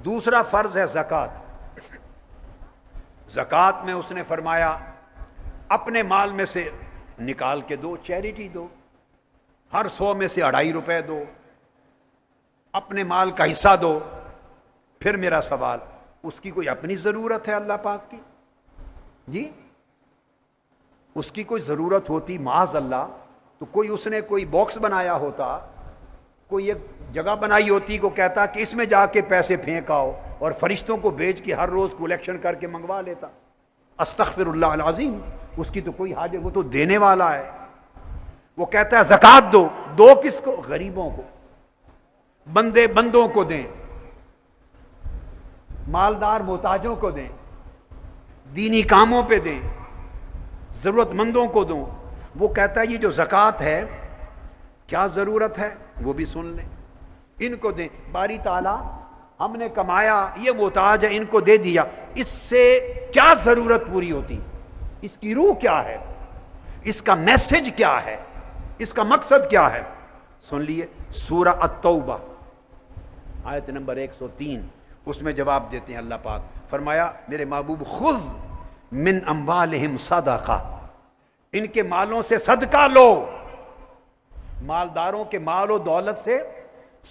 دوسرا فرض ہے زکوٰۃ۔ زکوٰۃ میں اس نے فرمایا اپنے مال میں سے نکال کے دو، چیریٹی دو، ہر 100 میں سے 2.5 روپے دو، اپنے مال کا حصہ دو۔ پھر میرا سوال، اس کی کوئی اپنی ضرورت ہے اللہ پاک کی؟ جی اس کی کوئی ضرورت ہوتی معاذ اللہ تو کوئی اس نے کوئی باکس بنایا ہوتا، کوئی ایک جگہ بنائی ہوتی کو کہتا کہ اس میں جا کے پیسے پھینک آؤ اور فرشتوں کو بھیج کے ہر روز کلیکشن کر کے منگوا لیتا۔ استغفر اللہ العظیم، اس کی تو کوئی حاجت، وہ تو دینے والا ہے۔ وہ کہتا ہے زکوٰۃ دو، دو کس کو؟ غریبوں کو، بندوں کو دیں، مالدار محتاجوں کو دیں، دینی کاموں پہ دیں، ضرورت مندوں کو دوں۔ وہ کہتا ہے یہ جو زکوٰۃ ہے کیا ضرورت ہے وہ بھی سن لیں، ان کو دیں۔ باری تعالیٰ ہم نے کمایا، یہ محتاج ہے، ان کو دے دیا، اس سے کیا ضرورت پوری ہوتی؟ اس کی روح کیا ہے؟ اس کا میسج کیا ہے؟ اس کا مقصد کیا ہے؟ سن لیے سورہ التوبہ آیت نمبر 103، اس میں جواب دیتے ہیں اللہ پاک۔ فرمایا میرے محبوب خذ من اموالہم صدقہ، ان کے مالوں سے صدقہ لو، مالداروں کے مال و دولت سے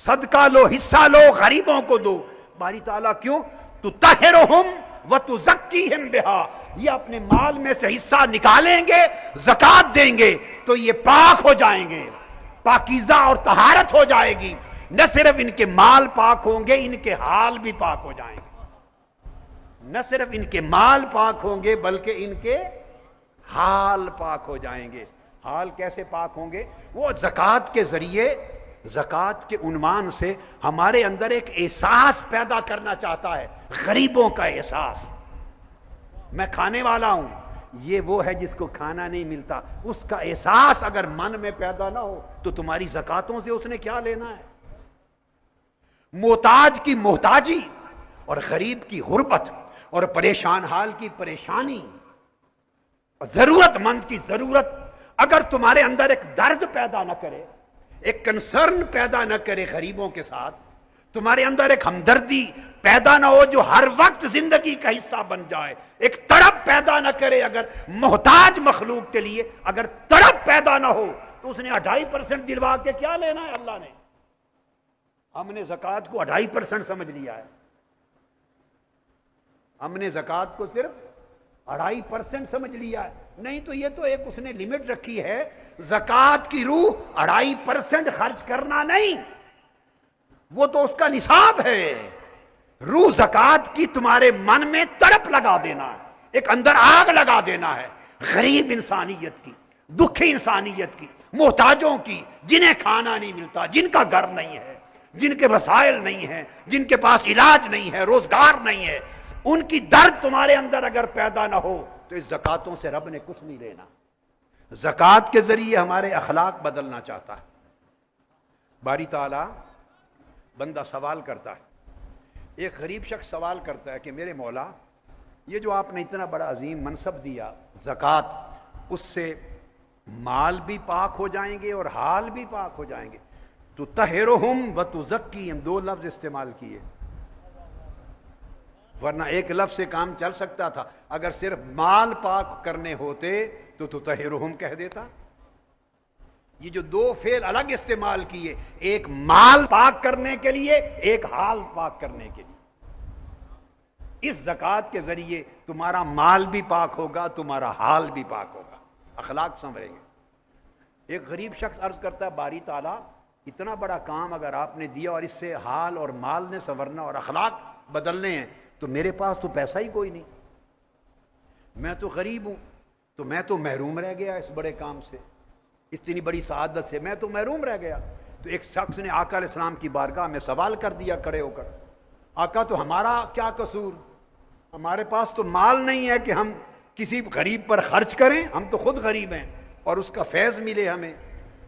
صدقہ لو، حصہ لو، غریبوں کو دو۔ باری تعالیٰ کیوں؟ تطہرہم وتزکیہم بہا، یہ اپنے مال میں سے حصہ نکالیں گے، زکوٰۃ دیں گے تو یہ پاک ہو جائیں گے، پاکیزہ اور طہارت ہو جائے گی۔ نہ صرف ان کے مال پاک ہوں گے، ان کے حال بھی پاک ہو جائیں گے۔ نہ صرف ان کے مال پاک ہوں گے بلکہ ان کے حال پاک ہو جائیں گے۔ حال کیسے پاک ہوں گے؟ وہ زکوٰۃ کے ذریعے، زکوٰۃ کے عنوان سے ہمارے اندر ایک احساس پیدا کرنا چاہتا ہے، غریبوں کا احساس۔ میں کھانے والا ہوں، یہ وہ ہے جس کو کھانا نہیں ملتا، اس کا احساس اگر من میں پیدا نہ ہو تو تمہاری زکوٰۃوں سے اس نے کیا لینا ہے؟ محتاج کی محتاجی اور غریب کی غربت اور پریشان حال کی پریشانی اور ضرورت مند کی ضرورت اگر تمہارے اندر ایک درد پیدا نہ کرے، ایک کنسرن پیدا نہ کرے غریبوں کے ساتھ، تمہارے اندر ایک ہمدردی پیدا نہ ہو جو ہر وقت زندگی کا حصہ بن جائے، ایک تڑپ پیدا نہ کرے اگر محتاج مخلوق کے لیے، اگر تڑپ پیدا نہ ہو تو اس نے 2.5% دلوا کے کیا لینا ہے اللہ نے؟ ہم نے زکوٰۃ کو 2.5% سمجھ لیا ہے، ہم نے زکوٰۃ کو صرف 2.5% سمجھ لیا ہے۔ نہیں تو یہ تو ایک اس نے لمٹ رکھی ہے، زکوٰۃ کی روح 2.5% خرچ کرنا نہیں، وہ تو اس کا نصاب ہے۔ روح زکوٰۃ کی تمہارے من میں تڑپ لگا دینا ہے، ایک اندر آگ لگا دینا ہے، غریب انسانیت کی، دکھی انسانیت کی، محتاجوں کی، جنہیں کھانا نہیں ملتا، جن کا گھر نہیں ہے، جن کے وسائل نہیں ہیں، جن کے پاس علاج نہیں ہے، روزگار نہیں ہے، ان کی درد تمہارے اندر اگر پیدا نہ ہو تو اس زکوٰۃوں سے رب نے کچھ نہیں لینا۔ زکوٰۃ کے ذریعے ہمارے اخلاق بدلنا چاہتا ہے۔ باری تعالیٰ، بندہ سوال کرتا ہے، ایک غریب شخص سوال کرتا ہے کہ میرے مولا، یہ جو آپ نے اتنا بڑا عظیم منصب دیا زکوٰۃ، اس سے مال بھی پاک ہو جائیں گے اور حال بھی پاک ہو جائیں گے، تو تطہرہم وتزکیہم، 2 لفظ استعمال کیے، ورنہ ایک لفظ سے کام چل سکتا تھا، اگر صرف مال پاک کرنے ہوتے تو تطہرہم کہہ دیتا۔ یہ جو 2 فعل الگ استعمال کیے، ایک مال پاک کرنے کے لیے، ایک حال پاک کرنے کے لیے، اس زکوٰۃ کے ذریعے تمہارا مال بھی پاک ہوگا، تمہارا حال بھی پاک ہوگا، اخلاق سنوریں گے۔ ایک غریب شخص عرض کرتا ہے، باری تعالیٰ اتنا بڑا کام اگر آپ نے دیا اور اس سے حال اور مال نے سنورنا اور اخلاق بدلنے ہیں تو میرے پاس تو پیسہ ہی کوئی نہیں، میں تو غریب ہوں، تو میں تو محروم رہ گیا اس بڑے کام سے، اتنی بڑی سعادت سے میں تو محروم رہ گیا۔ تو ایک شخص نے آقا علیہ السلام کی بارگاہ میں سوال کر دیا کھڑے ہو کر، آقا تو ہمارا کیا قصور، ہمارے پاس تو مال نہیں ہے کہ ہم کسی غریب پر خرچ کریں، ہم تو خود غریب ہیں اور اس کا فیض ملے ہمیں،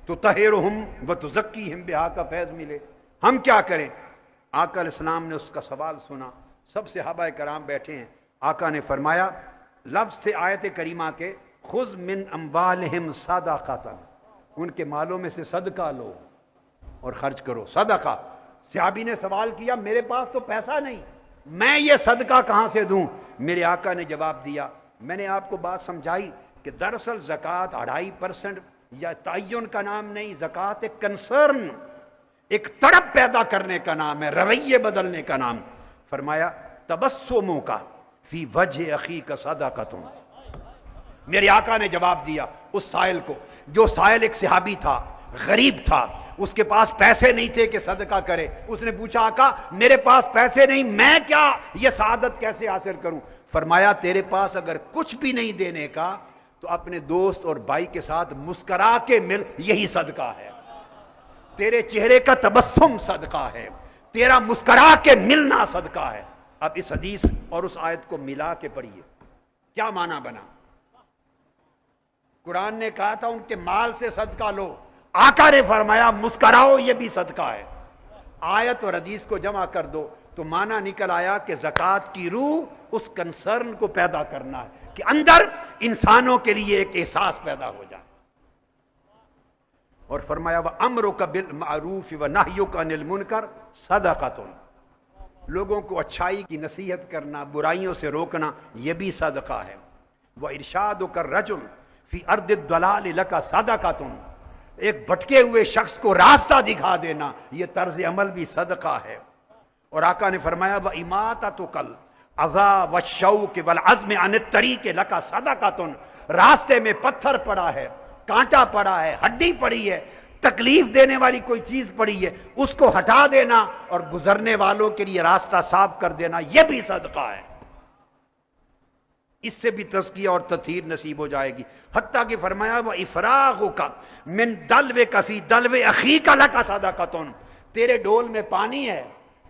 تو تطہرہم وتزکیہم بہا کا فیض ملے، ہم کیا کریں؟ آقا علیہ السلام نے اس کا سوال سنا، سب صحابہ کرام بیٹھے ہیں، آقا نے فرمایا، لفظ تھے آیت کریمہ کے، خذ من اموالہم صدقۃ، ان کے مالوں میں سے صدقہ لو اور خرچ کرو، صدقہ۔ صحابی نے سوال کیا، میرے پاس تو پیسہ نہیں، میں یہ صدقہ کہاں سے دوں؟ میرے آقا نے جواب دیا، میں نے آپ کو بات سمجھائی کہ دراصل زکوٰۃ 2.5% یا تعین کا نام نہیں، زکوٰۃ ایک کنسرن، ایک تڑپ پیدا کرنے کا نام ہے، رویے بدلنے کا نام۔ فرمایا تبسموں کا فی وجہ اخیک صدقۃ۔ میرے آقا نے جواب دیا اس سائل کو، جو سائل ایک صحابی تھا، غریب تھا، اس کے پاس پیسے نہیں تھے کہ صدقہ کرے۔ اس نے پوچھا آقا میرے پاس پیسے نہیں، میں کیا یہ سعادت کیسے حاصل کروں؟ فرمایا تیرے پاس اگر کچھ بھی نہیں دینے کا تو اپنے دوست اور بھائی کے ساتھ مسکرا کے مل، یہی صدقہ ہے۔ تیرے چہرے کا تبسم صدقہ ہے، تیرا مسکرا کے ملنا صدقہ ہے۔ اب اس حدیث اور اس آیت کو ملا کے پڑھیے، کیا معنی بنا؟ قرآن نے کہا تھا ان کے مال سے صدقہ لو، آقا نے فرمایا مسکراؤ، یہ بھی صدقہ ہے۔ آیت اور حدیث کو جمع کر دو تو معنی نکل آیا کہ زکوٰۃ کی روح اس کنسرن کو پیدا کرنا ہے کہ اندر انسانوں کے لیے ایک احساس پیدا ہو جائے۔ اور فرمایا وَأَمْرُكَ بِالْمَعْرُوفِ وَنَهْيُكَ عَنِ الْمُنْكَرِ صَدَقَةٌ، لوگوں کو اچھائی کی نصیحت کرنا، برائیوں سے روکنا، یہ بھی صدقہ ہے۔ وَإِرْشَادُكَ الرَّجُلِ فِي أَرْضِ الضَّلَالِ لَكَ صَدَقَةٌ، ایک بھٹکے ہوئے شخص کو راستہ دکھا دینا، یہ طرز عمل بھی صدقہ ہے۔ اور آقا نے فرمایا وَإِمَاتَتُكَ الْأَذَى وَالشَّوْكِ وَالْعَزْمِ عَنِ الطَّرِيقِ لَكَ صَدَقَةٌ، راستے میں پتھر پڑا ہے، کانٹا پڑا ہے، ہڈی پڑی ہے، تکلیف دینے والی کوئی چیز پڑی ہے، اس کو ہٹا دینا اور گزرنے والوں کے لیے راستہ صاف کر دینا، یہ بھی صدقہ ہے۔ اس سے بھی تزکیہ اور تطہیر نصیب ہو جائے گی۔ حتیٰ کہ فرمایا وَإِفْرَاغُكَ مِن دَلْوِكَ فِي دَلْوِ أَخِيكَ لَكَ صَدَقَةٌ، تیرے ڈول میں پانی ہے،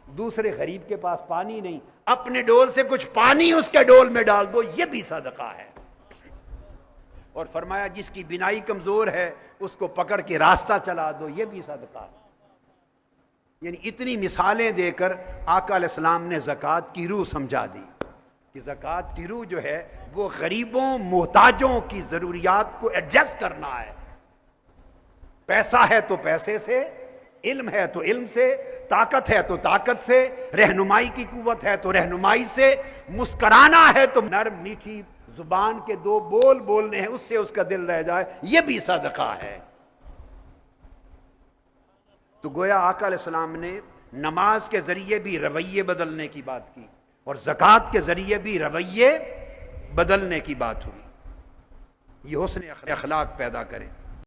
دوسرے غریب کے پاس پانی نہیں، اپنے ڈول سے کچھ پانی اس کے ڈول میں ڈال دو، یہ بھی صدقہ ہے۔ اور فرمایا جس کی بینائی کمزور ہے اس کو پکڑ کے راستہ چلا دو، یہ بھی صدقہ ہے۔ یعنی اتنی مثالیں دے کر آقا علیہ السلام نے زکوٰۃ کی روح سمجھا دی کہ زکوٰۃ کی روح جو ہے وہ غریبوں محتاجوں کی ضروریات کو ایڈجسٹ کرنا ہے۔ پیسہ ہے تو پیسے سے، علم ہے تو علم سے، طاقت ہے تو طاقت سے، رہنمائی کی قوت ہے تو رہنمائی سے، مسکرانا ہے تو نرم میٹھی زبان کے دو بول بولنے ہیں، اس سے اس کا دل رہ جائے، یہ بھی صدقہ ہے۔ تو گویا آقا علیہ السلام نے نماز کے ذریعے بھی رویے بدلنے کی بات کی اور زکوٰۃ کے ذریعے بھی رویے بدلنے کی بات ہوئی۔ یہ حسن اخلاق پیدا کرے۔